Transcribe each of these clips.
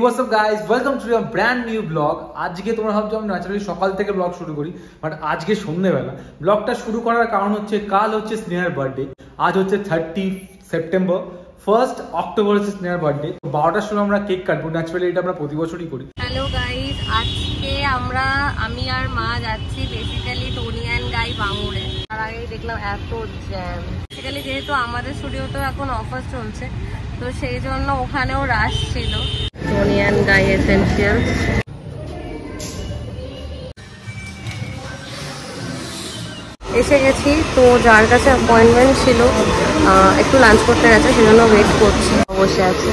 What's up guys, welcome to a brand new blog. আজকে তোমরা ভাবছো আমি ন্যাচারালি সকাল থেকে ব্লগ শুরু করি, বাট আজকে সন্ধ্যেবেলা ব্লগটা শুরু করার কারণ হচ্ছে কাল হচ্ছে স্নেহার বার্থডে। আজ হচ্ছে 30 সেপ্টেম্বর, 1 অক্টোবর হচ্ছে স্নেহার বার্থডে। 12টার সময় আমরা কেক কাটবো, ন্যাচারালি এটা আমরা প্রতি বছরই করি। হ্যালো গাইস, আজকে আমি আর মা যাচ্ছি বেসিক্যালি টোনি অ্যান্ড গাই বাঙুরে। তার আগেই দেখলাম এত জ্যাম। বেসিক্যালি যেহেতু আমাদের স্টুডিওতেও এখন অফার চলছে, তো সেই জন্য ওখানেও রাশ ছিল। টোনি অ্যান্ড গাই এসেনশিয়াল এসে গেছি। তো যার কাছে অ্যাপয়েন্টমেন্ট ছিল একটু লাঞ্চ করতে গেছে, সেজন্য ওয়েট করছি, বসে আছে।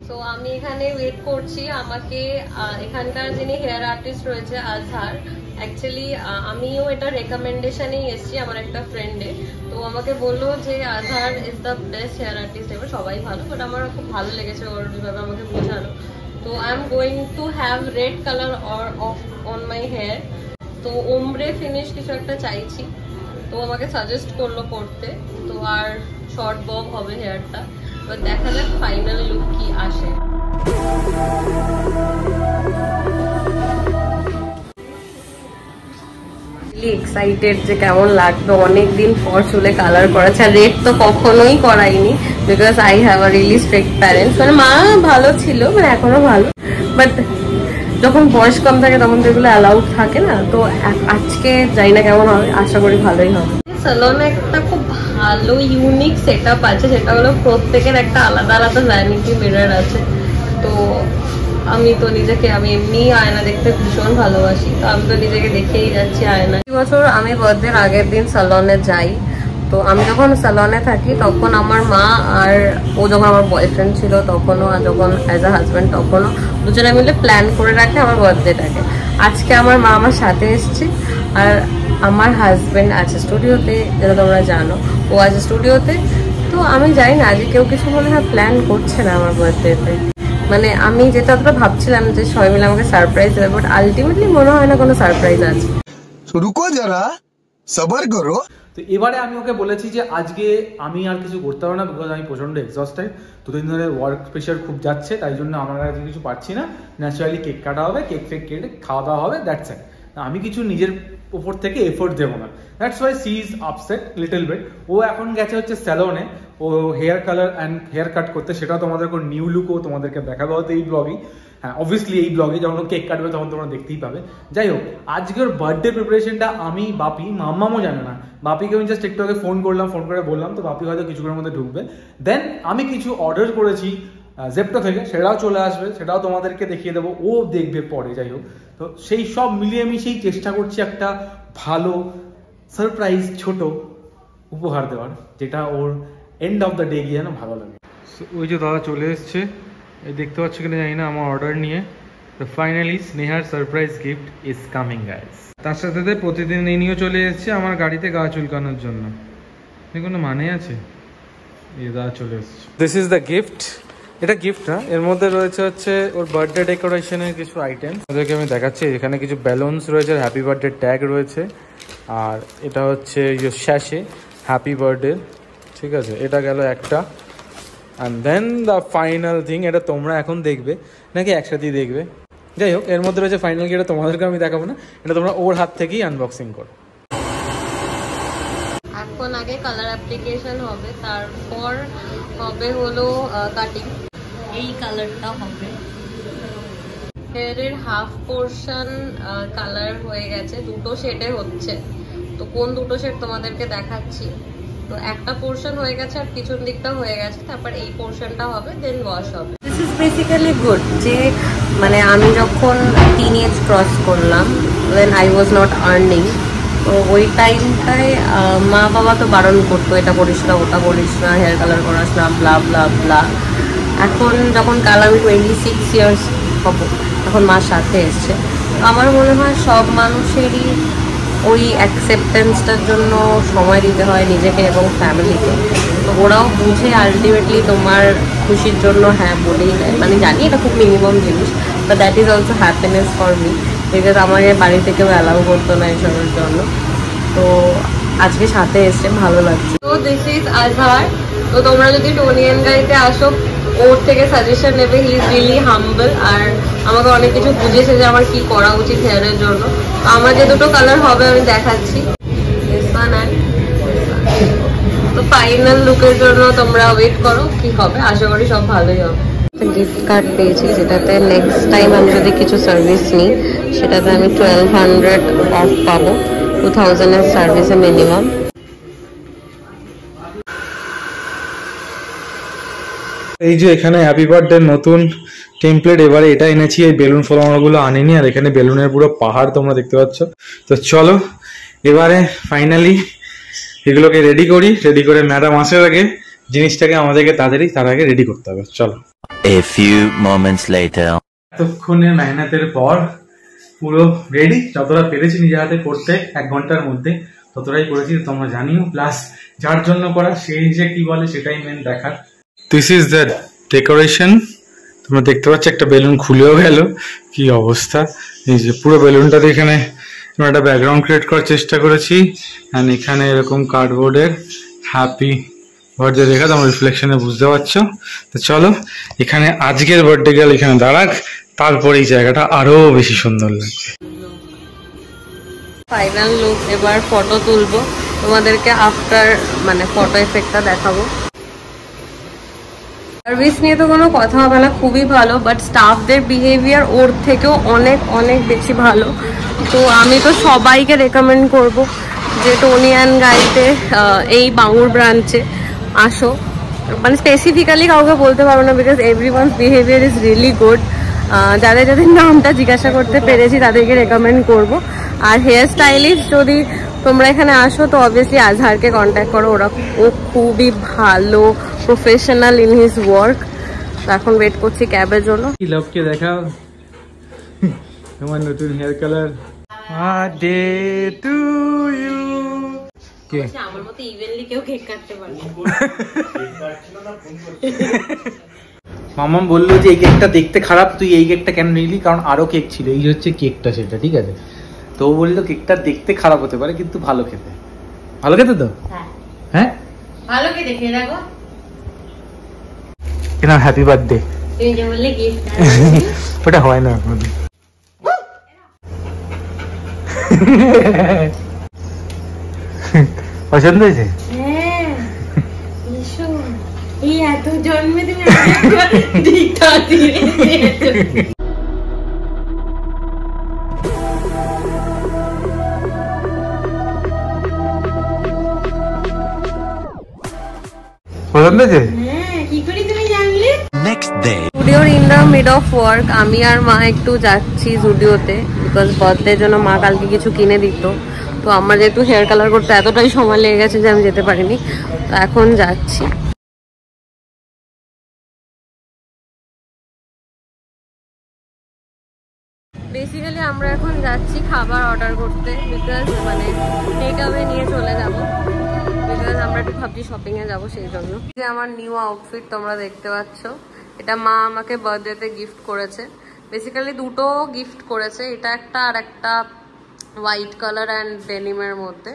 তো আমি এখানে ওয়েট করছি। আমাকে এখানকার যিনি হেয়ার আর্টিস্ট রয়েছে আজহার, অ্যাকচুয়ালি আমিও এটা রেকমেন্ডেশনেই এসেছি আমার একটা ফ্রেন্ডে। তো আমাকে বললো যে Azhar is the best hair artist. এবার সবাই ভালো, বাট আমার খুব ভালো লেগেছে ওর যেভাবে আমাকে বোঝালো। তো I am going to have red colour on my hair. তো ওমব্রে ফিনিশ কিছু একটা চাইছি, তো আমাকে সাজেস্ট করলো করতে। তো আর শর্ট বব হবে হেয়ারটা। তো দেখা যাক ফাইনাল লুক কি আসে। এক্সাইটেড যে কেমন লাগবে। অনেকদিন পর চুলে কালার করেছে, আর রেড তো কখনোই করাইনি, because I have a really strict parents. মানে মা ভালো ছিল, মানে এখনো ভালো, বাট যখন বয়স কম থাকে তখন তো এগুলো অ্যালাউড থাকে না। তো আজকে জানি না কেমন হবে, আশা করি ভালোই হবে। সালনে একটা খুব ভালো ইউনিক সেট আপ আছে, সেটা হলো প্রত্যেকের একটা আলাদা আলাদা ভ্যানিটি মিরর আছে। তো আমি এমনি আয়না দেখতে ভীষণ ভালোবাসি, তো আমি তো নিজেকে দেখেই যাচ্ছি আয়না। এই বছর আমি বার্থডের আগের দিন সালনে যাই। তো আমি যখন সালনে থাকি তখন আমার মা আর ও যখন আমার বয়ফ্রেন্ড ছিল তখনও, আর যখন অ্যাজ আ হাজব্যান্ড তখনও, দুজনে মিলে প্ল্যান করে রাখে আমার বার্থডেটাকে। আজকে আমার মা আমার সাথে এসছে, আর আমার হাজব্যান্ড আছে স্টুডিওতে, যেটা তোমরা জানো, ও আছে স্টুডিওতে। তো আমি জানি না আজকে কেউ কিছু মনে হয় প্ল্যান করছে না আমার বার্থডেতে। মানে আমি যেটা অতটা ভাবছিলাম যে সবাই মিলে আমাকে সারপ্রাইজ দেবে, বাট আলটিমেটলি মনে হয় না কোনো সারপ্রাইজ আছে। রুকো যারা, সবার করো। তো এবারে আমি ওকে বলেছি যে আজকে আমি আর কিছু করতে পারবো না, বিকজ আমি প্রচন্ড এক্সস্টেড। দুদিন ধরে ওয়ার্ক প্রেশার খুব যাচ্ছে, তাই জন্য আমার কাছে কিছু পারছি না। ন্যাচারালি কেক কাটা হবে, কেক কেটে খাওয়া দাওয়া হবে, দ্যাটস ইট। আমি কিছু নিজের উপর থেকে এফোর্ট দেবো না, that's why she is upset little bit. ও এখন গেছে হচ্ছে স্যালনে, ও hair colour and haircut করতে। সেটাও তোমাদের নিউ লুকও তোমাদেরকে দেখাবো হয়তো এই ব্লগেই। হ্যাঁ, অবভিয়াসলি এই ব্লগে যখন কেক কাটবে তখন তোমরা দেখতেই পাবে। যাই হোক, আজকের বার্থডে প্রিপারেশনটা আমি, বাপি, মাম্মামও জানে না। বাপিকে আমি জাস্ট একটু আগে ফোন করে বললাম, তো বাপি হয়তো কিছুক্ষণের মধ্যে ঢুকবে। দেন আমি কিছু অর্ডার করেছি জেপ্টো থেকে, সেটাও চলে আসবে, সেটাও তোমাদেরকে দেখিয়ে দেবো, ও দেখবে পরে। যাই হোক, তো সেই সব মিলিয়ে আমি চেষ্টা করছি একটা ভালো সারপ্রাইজ ছোট উপহার দেওয়ার, যেটা ওর এন্ড অফ দ্য ডে গিয়ে যেন ভালো লাগে। ওই যে দাদা চলে এসছে, এই দেখতে পাচ্ছ কিনা জানি না, আমার অর্ডার নিয়ে। তো ফাইনালি স্নেহার surprise gift is coming guys. তার সাথে প্রতিদিন এই নিয়েও চলে এসছে আমার গাড়িতে গা চুলকানোর জন্য। কোনো মানে আছে? এই দাদা চলে এসছে। This is the gift. এটা গিফট না, এর মধ্যে রয়েছে হচ্ছে ওর বার্থডে ডেকোরেশনের কিছু আইটেম। ওদেরকে আমি দেখাচ্ছি। এখানে কিছু ব্যালুনস রয়েছে, হ্যাপি বার্থডে ট্যাগ রয়েছে, আর এটা হচ্ছে শ্যাশে হ্যাপি বার্থডে। ঠিক আছে, এটা গেল একটা। And then the final thing, এটা তোমরা এখন দেখবে নাকি একসাথেই দেখবে? যাই হোক, এর মধ্যে রয়েছে ফাইনাল, এটা তোমাদেরকে আমি দেখাবো না, এটা তোমরা ওর হাত থেকেই আনবক্সিং করো। এখন আগে কালার অ্যাপ্লিকেশন হবে, তারপর হবে হলো কাটিং। এই কালারটা হবে, হেয়ারের হাফ পোর্শন কালার হয়ে গেছে, দুটো শেডে হচ্ছে। তো কোন দুটো শেড তোমাদেরকে দেখাচ্ছি। তো একটা পোর্শন হয়ে গেছে আর পিছন দিকটা হয়ে গেছে, তারপর এই পোর্শনটা হবে, দেন ওয়াশ হবে। This is basically good. যে মানে আমি যখন টিনেজ ক্রস করলাম, then I was not earning, তো ওই টাইমটায় মা বাবা তো বারণ করতো, এটা করিস না, ওটা করিস না, হেয়ার কালার করাস না, ব্লা ব্লা ব্লা। এখন যখন কাল আমি 26 ইয়ার্স হবো, তখন মার সাথে এসছে। আমার মনে হয় সব মানুষেরই ওই অ্যাকসেপ্টেন্সটার জন্য সময় দিতে হয় নিজেকে এবং ফ্যামিলিকে। তো ওরাও বুঝে আলটিমেটলি তোমার খুশির জন্য হ্যাঁ বলেই দেয়। মানে জানি এটা খুব মিনিমাম জিনিস, but that is also happiness for me, because আমার বাড়ি থেকেও অ্যালাউ করতো না এসবের জন্য। তো আজকে সাথে এসছে, ভালো লাগছে। তো দিস ইজ আজহার। তো তোমরা যদি টোনি অ্যান্ড গাইতে আসো, ওর থেকে সাজেশন নেবে। হি ইজ রিয়েলি হাম্বল, আর আমাকে অনেক কিছু বুঝিয়েছে যে আমার কি করা উচিত হেয়ারের জন্য। তো আমার যে দুটো কালার হবে আমি দেখাচ্ছি, তো ফাইনাল লুকের জন্য তোমরা ওয়েট করো কি হবে, আশা করি সব ভালোই হবে। গিফট কার্ড পেয়েছি যেটাতে নেক্সট টাইম আমি যদি কিছু সার্ভিস নিই সেটাতে আমি 1200 অফ পাবো, 2000 এর সার্ভিসে মিনিমাম। এই যে এখানে হ্যাপি বার্থডে নতুন টেমপ্লেট, এবারে এটা এনেছি, এই বেলুন ফলোয়ারগুলো আনিনি, আর এখানে বেলুনের পুরো পাহাড় তোমরা দেখতে পাচ্ছ। তো চলো এবারে ফাইনালি এগুলোকে রেডি করি, রেডি করে ম্যাডাম আসার আগে জিনিসটাকে আমাদেরকে তার আগে রেডি করতে হবে। চলো। A few moments later. এতক্ষণের মেহনতের পর পুরো রেডি, যতটা পেরেছি নিজের হাতে করতে 1 ঘন্টার মধ্যে ততটাই করেছি, তোমরা জানিও। প্লাস যার জন্য করা সেই যে কি বলে সেটাই মেন দেখার। দিস ইজ দ্য ডেকোরেশন, তোমরা দেখতে পাচ্ছ একটা বেলুন খুলেও গেল, কি অবস্থা। এই যে পুরো বেলুনটাতে এখানে একটা ব্যাকগ্রাউন্ড ক্রিয়েট করার চেষ্টা করেছি, অ্যান্ড এখানে এরকম কার্ডবোর্ডের হ্যাপি বার্থডে লেখা, তোমরা রিফ্লেকশনে বুঝতে পারছো। তো চলো এখানে আজকের বার্থডে গার্ল এখানে দাঁড়াক, তারপরে এই জায়গাটা আরো বেশি সুন্দর লাগবে। ফাইনাল লুক, এবার ফটো তুলবো, তোমাদেরকে আফটার মানে ফটো এফেক্টটা দেখাবো। সার্ভিস নিয়ে তো কোনো কথা হবে না, খুবই ভালো, বাট স্টাফদের বিহেভিয়ার ওর থেকেও অনেক অনেক বেশি ভালো। তো আমি তো সবাইকে রেকমেন্ড করব যে টোনি অ্যান্ড গাইতে এই বাঙুর ব্রাঞ্চে আসো। মানে স্পেসিফিক্যালি কাউকে বলতে পারবো না, because everyone's behaviour is really good. যাদের যাদের নামটা জিজ্ঞাসা করতে পেরেছি তাদেরকে রেকমেন্ড করব। আর হেয়ার স্টাইলিস্ট যদি তোমরা এখানে আসো তো অবভিয়াসলি আজহারকে কন্ট্যাক্ট করো, ও খুবই ভালো, প্রফেশনাল ইন হিজ ওয়ার্ক। এখন ওয়েট করছি ক্যাবের জন্য। কি লোককে দেখাও তোমার নতুন hair colour. Birthday to you. কে আমার মতো ইভেনলি কেউ কেক কাটতে পারে। মামাম বললো যে এই কেকটা দেখতে খারাপ, তুই এই কেকটা কেন নিলি, কারণ আরো কেক ছিল, এই হচ্ছে কেকটা সেটা, ঠিক আছে। তো ও বললো কেকটা দেখতে খারাপ হতে পারে কিন্তু ভালো খেতে, ভালো খেতে তো। হ্যাঁ ভালো খেতে, খেয়ে দেখো। কেন হ্যাপি বার্থডে, তুমি যে বললে গিফট ওটা হয় না। পছন্দ হয়েছে? হ্যাঁ, এই এত জন্মে তুমি দিকটা দিয়ে পছন্দ হয়েছে? জুডিওর in the mid of work আমি আর মা একটু যাচ্ছি জুডিওতে, বিকজ বার্থডের জন্য মা কালকে কিছু কিনে দিত। তো আমার যেহেতু হেয়ার কালার করতে এতটাই সময় লেগে গেছে যে আমি যেতে পারিনি, তো এখন যাচ্ছি। বেসিক্যালি আমরা এখন যাচ্ছি খাবার অর্ডার করতে, বিকজ মানে টেক অ্যাওয়ে নিয়ে চলে যাব, বিকজ আমরা একটু ভাবছি শপিং এ যাবো সেই জন্য। যে আমার নিউ আউটফিট তোমরা দেখতে পাচ্ছ, এটা মা আমাকে বার্থডেতে গিফট করেছে। বেসিক্যালি দুটো গিফট করেছে, এটা একটা আর একটা হোয়াইট কালার অ্যান্ড ডেনিমের মধ্যে।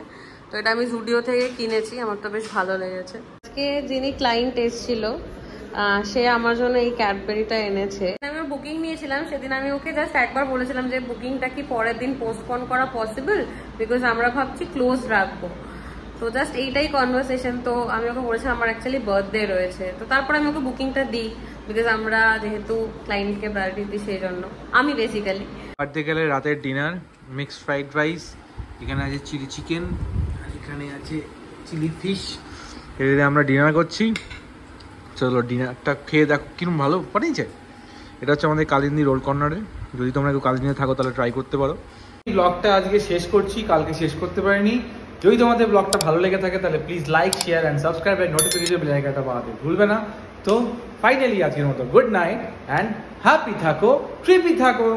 তো এটা আমি জুডিও থেকে কিনেছি, আমার তো বেশ ভালো লেগেছে। আজকে যিনি ক্লায়েন্ট এসেছিল সে আমার জন্য এই ক্যাডবেরিটা এনেছে। আমি বুকিং নিয়েছিলাম সেদিন, আমি ওকে জাস্ট একবার বলেছিলাম যে বুকিংটা কি পরের দিন পোস্টপোন করা পসিবল, বিকজ আমরা ভাবছি ক্লোজ রাখবো। তো জাস্ট এইটাই কনভারসেশন। তো আমি ওকে বলেছিলাম আমার অ্যাকচুয়ালি বার্থডে রয়েছে, তো তারপর আমি ওকে বুকিংটা দিই, বিকজ আমরা যেহেতু ক্লায়েন্টকে প্রায়োরিটি দিই সেই জন্য। আমি বেসিক্যালি বার্থডে গেলে রাতের ডিনার মিক্সড ফ্রাইড রাইস, এখানে আছে চিলি চিকেন, এখানে আছে চিলি ফিশ, এদিকে আমরা ডিনার করছি। চলো ডিনারটা খেয়ে দেখো কিরকম ভালো বানিয়েছে। এটা হচ্ছে আমাদের কালিন্দি রোল কর্নারে, যদি তোমরা একটু কালিন্দিতে থাকো তাহলে ট্রাই করতে পারো। ব্লগটা আজকে শেষ করছি, কালকে শেষ করতে পারিনি। যদি তোমাদের ব্লগটা ভালো লেগে থাকে তাহলে please like, share and subscribe এর নোটিফিকেশন বেল আইকনটা বাজাতে ভুলবে না। তো ফাইনালি আজকের মতো গুড নাইট অ্যান্ড হ্যাপি থাকো, ট্রিপি থাকো।